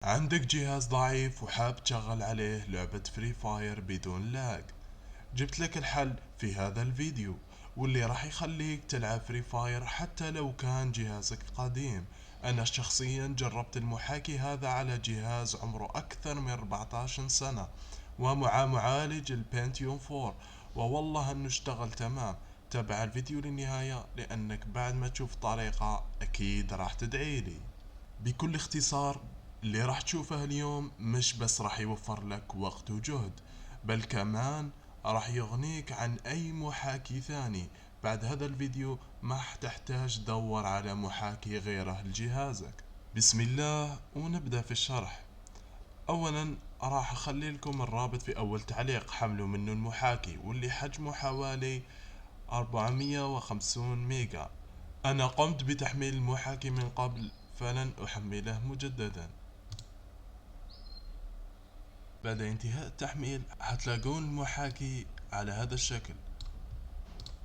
عندك جهاز ضعيف وحاب تشغل عليه لعبة فري فاير بدون لاج. جبت لك الحل في هذا الفيديو، واللي راح يخليك تلعب فري فاير حتى لو كان جهازك قديم. انا شخصيا جربت المحاكي هذا على جهاز عمره اكثر من 14 سنة ومع معالج البنتيوم 4، ووالله انه اشتغل تمام. تابع الفيديو للنهاية لانك بعد ما تشوف طريقة اكيد راح تدعيلي. بكل اختصار، اللي راح تشوفه اليوم مش بس راح يوفر لك وقت وجهد، بل كمان راح يغنيك عن اي محاكي ثاني. بعد هذا الفيديو ما تحتاج تدور على محاكي غيره لجهازك. بسم الله ونبدأ في الشرح. اولا راح اخلي لكم الرابط في اول تعليق، حملوا منه المحاكي واللي حجمه حوالي 450 ميجا. أنا قمت بتحميل المحاكي من قبل فلن أحمله مجددا. بعد انتهاء التحميل حتلاقون المحاكي على هذا الشكل.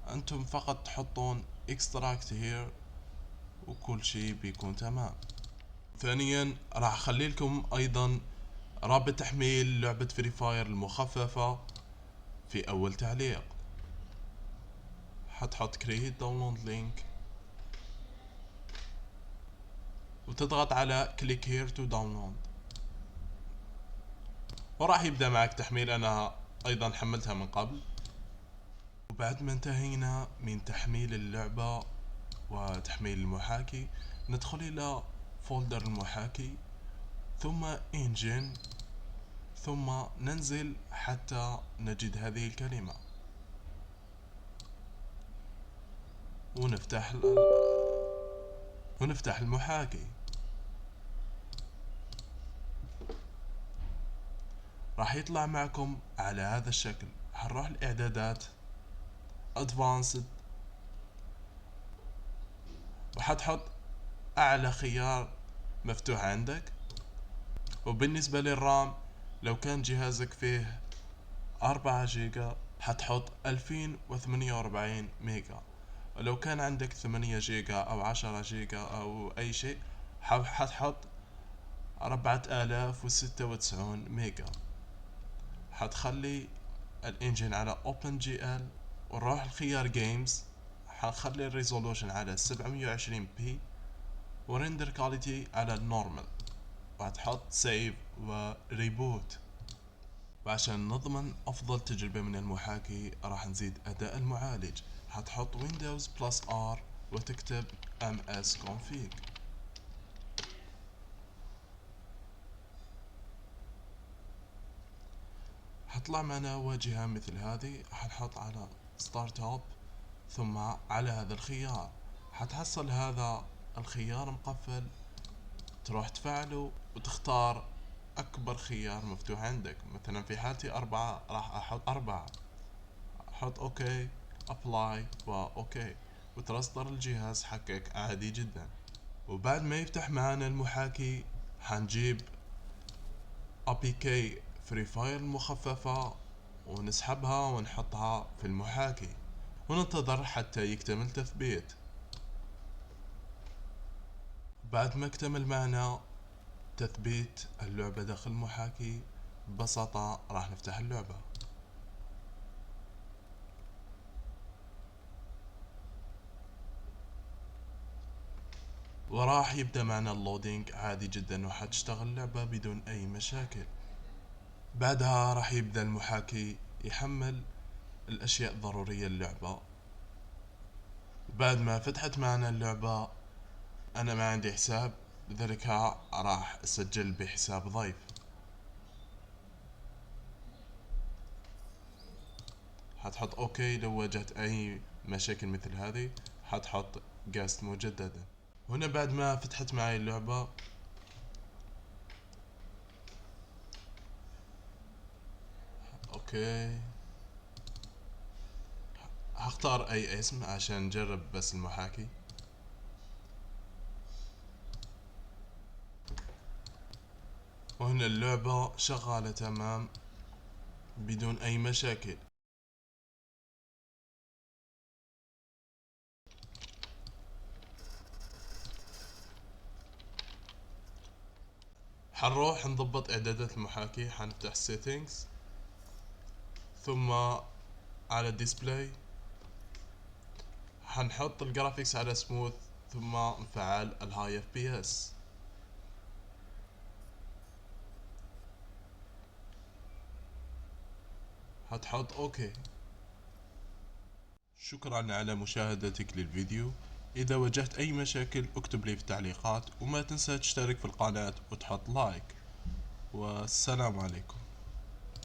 أنتم فقط تحطون extract here وكل شي بيكون تمام. ثانيا راح أخلي لكم أيضا رابط تحميل لعبة فري فاير المخففة في أول تعليق. حتحط create download link وتضغط على click here to download، وراح يبدأ معك تحميل. أنا أيضا حملتها من قبل. وبعد ما انتهينا من تحميل اللعبة وتحميل المحاكي، ندخل إلى فولدر المحاكي ثم انجن، ثم ننزل حتى نجد هذه الكلمة ونفتح ونفتح المحاكي. راح يطلع معكم على هذا الشكل. حنروح الإعدادات Advanced وحتحط أعلى خيار مفتوح عندك. وبالنسبة للرام، لو كان جهازك فيه 4 جيجا حتحط 2048 ميجا، ولو كان عندك 8 جيجا أو 10 جيجا أو أي شيء حتحط 4096 ميجا. حتخلي الانجن على اوبن جي ال، ونروح الخيار جيمز. حنخلي الريزولوشن على 720 بي وريندر كواليتي على النورمال، وهتحط سيف وريبوت. وعشان نضمن افضل تجربة من المحاكي راح نزيد اداء المعالج. هتحط ويندوز بلس ار وتكتب ms config. هطلع معنا واجهة مثل هذه. حنحط على ستارت اب ثم على هذا الخيار. حتحصل هذا الخيار مقفل، تروح تفعله وتختار اكبر خيار مفتوح عندك. مثلا في حالتي 4 راح احط 4. حط اوكي ابلاي واوكي وترستر الجهاز حقك عادي جدا. وبعد ما يفتح معانا المحاكي حنجيب ابي كي فري فاير المخففة ونسحبها ونحطها في المحاكي وننتظر حتى يكتمل تثبيت. بعد ما اكتمل معنا تثبيت اللعبة داخل المحاكي، ببساطة راح نفتح اللعبة. وراح يبدأ معنا اللودينج عادي جدا وحتشتغل اللعبة بدون أي مشاكل. بعدها راح يبدأ المحاكي يحمل الأشياء الضرورية للعبة. بعد ما فتحت معنا اللعبة، أنا ما عندي حساب لذلك راح أسجل بحساب ضيف. حتحط أوكي لو واجهت أي مشاكل مثل هذه. حتحط جاست مجددا. هنا بعد ما فتحت معي اللعبة اوكي، هختار اي اسم عشان نجرب بس المحاكي. وهنا اللعبة شغالة تمام بدون اي مشاكل. حنروح نضبط اعدادات المحاكي، حنفتح settings ثم على display حنحط الجرافيكس على سموث ثم نفعل الهاي اف بي اس. هتحط اوكي. شكرا على مشاهدتك للفيديو. اذا واجهت اي مشاكل اكتب لي في التعليقات، وما تنسى تشترك في القناة وتحط لايك، والسلام عليكم.